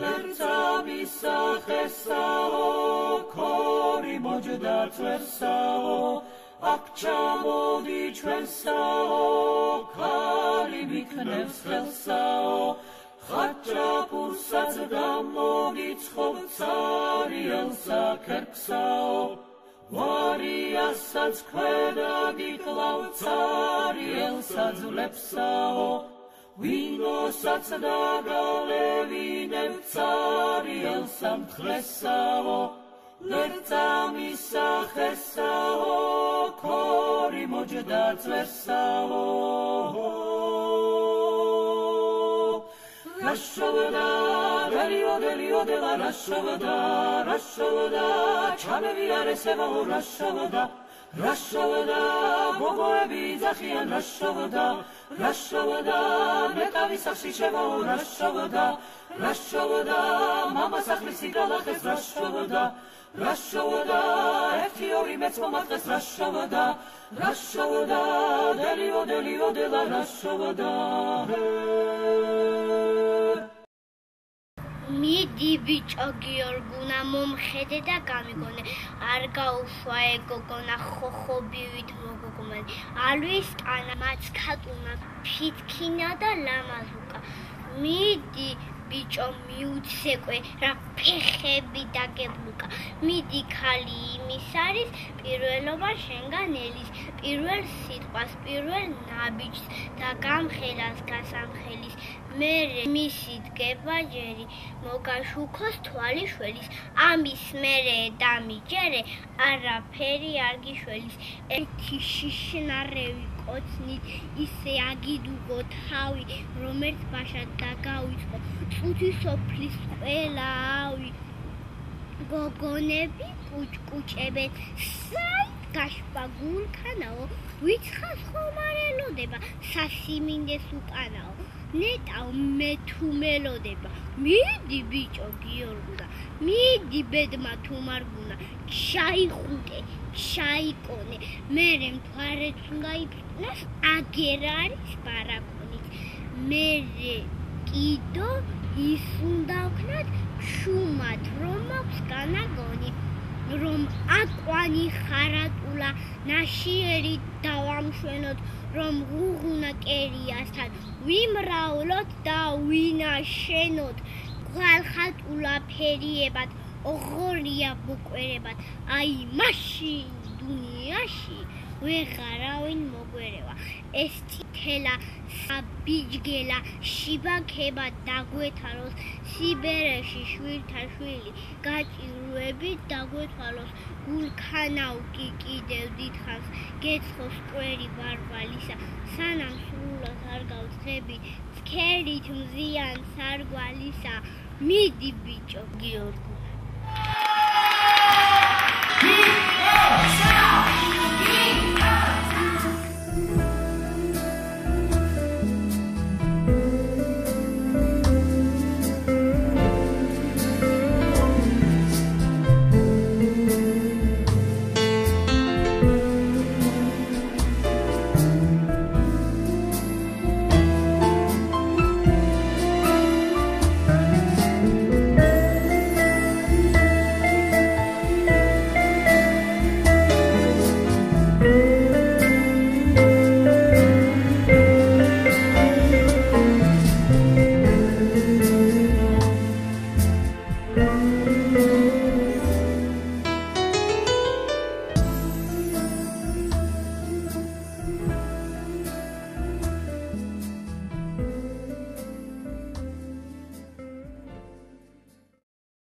ლერწამის სახესაო ქორი მოჯდა წვერსაო აქ ჩამოდი ჩვენსაო ქალი მიქნევს ხელსაო ხაჭაპურსაც გამოგიცხობ ცარიელსა ქერქსაო ვარიასაც ქვედა გიკლავ ცარიელსა ძვლებსაო ვინოსაც დაგალევინებ ცარიელსა მთლესაო ლერწამის სახესაო ქორი მოჯდა წვერსაო რაშავდა დელიოდელა რაშავდა ჩამევიარესებაო რაშავდა გოგოები ძახიან რაშავდა ნეტავის სახში შევაო რაშავდა მამას ახლის იგალახეს რაშავდა ერთი ორი მეც მომატყეს რაშავდა დელიოდელა რაშავდა მიდი ბიჭო გიორგუნა მომხედე და გამიგონე არ გაუშვა ეგოგონა ხოხობივით მოგოგმანი ალვის ტანა მაცქატუნა ფითქინა და ლამაზუკა მიდი ბიჭო მიუცეკვე რა ფეხები დაგებლუკა მიდი ხალი იმის არის პირველობა შენგან ელის პირველ სიტყვას პირველ ნაბიჯს და გამხელას გასამხელის მერე მისი დგება ჯერი მოგაშუქოს თვალი შველის ამის მერე დამიჯერე არაფერი არ გიშველის ერთი შიშნარევი კოცნით ისე აგიდუგო თავი რომელიც ბაშად დაგავიწყო წუთი სოფლის ყველა ავი გოგონები კუჭკუჭებენ საით გაშპა გულქანაო ვიცხას ხომ არ ელოდება სასიმინდეს უკანაო ნეტავ მე თუ მელოდება მიდი ბიჭო გიორგუნა მიდი ბედმა თუ მარგუნა ჩაიხუტე ჩაიკონე მერე მთვარეც უნდა იფრინოს აგერ არის ბარაკონით მერე კიდო ის უნდა ვქნათ შუმად რომ აქვს განაგონი რომ აკვანი ხარატულა ნაშიერი დავამშვენოთ რომ ღუღუნა კერიასთან ვიმრავლოთ და ვინაშენოთ ხალხატულა ფერიებად ოღორია ბუკვერებად აი მაშინ დუნიაში ვეღარავინ მოგვერევა ეს წითელა საბიჯგელა შიბაქება დაგვეთალოს სიბერეში შვილთა შვილი გაჭირვებით დაგვეთვალოს გულქანავ კი კიდევ დიდხანს გეცხოს კვერი ბარბალისა სანამ სრულად არ გავცხები ცქერით მზიანს არ გვალისა მიდი ბიჭო გიორგო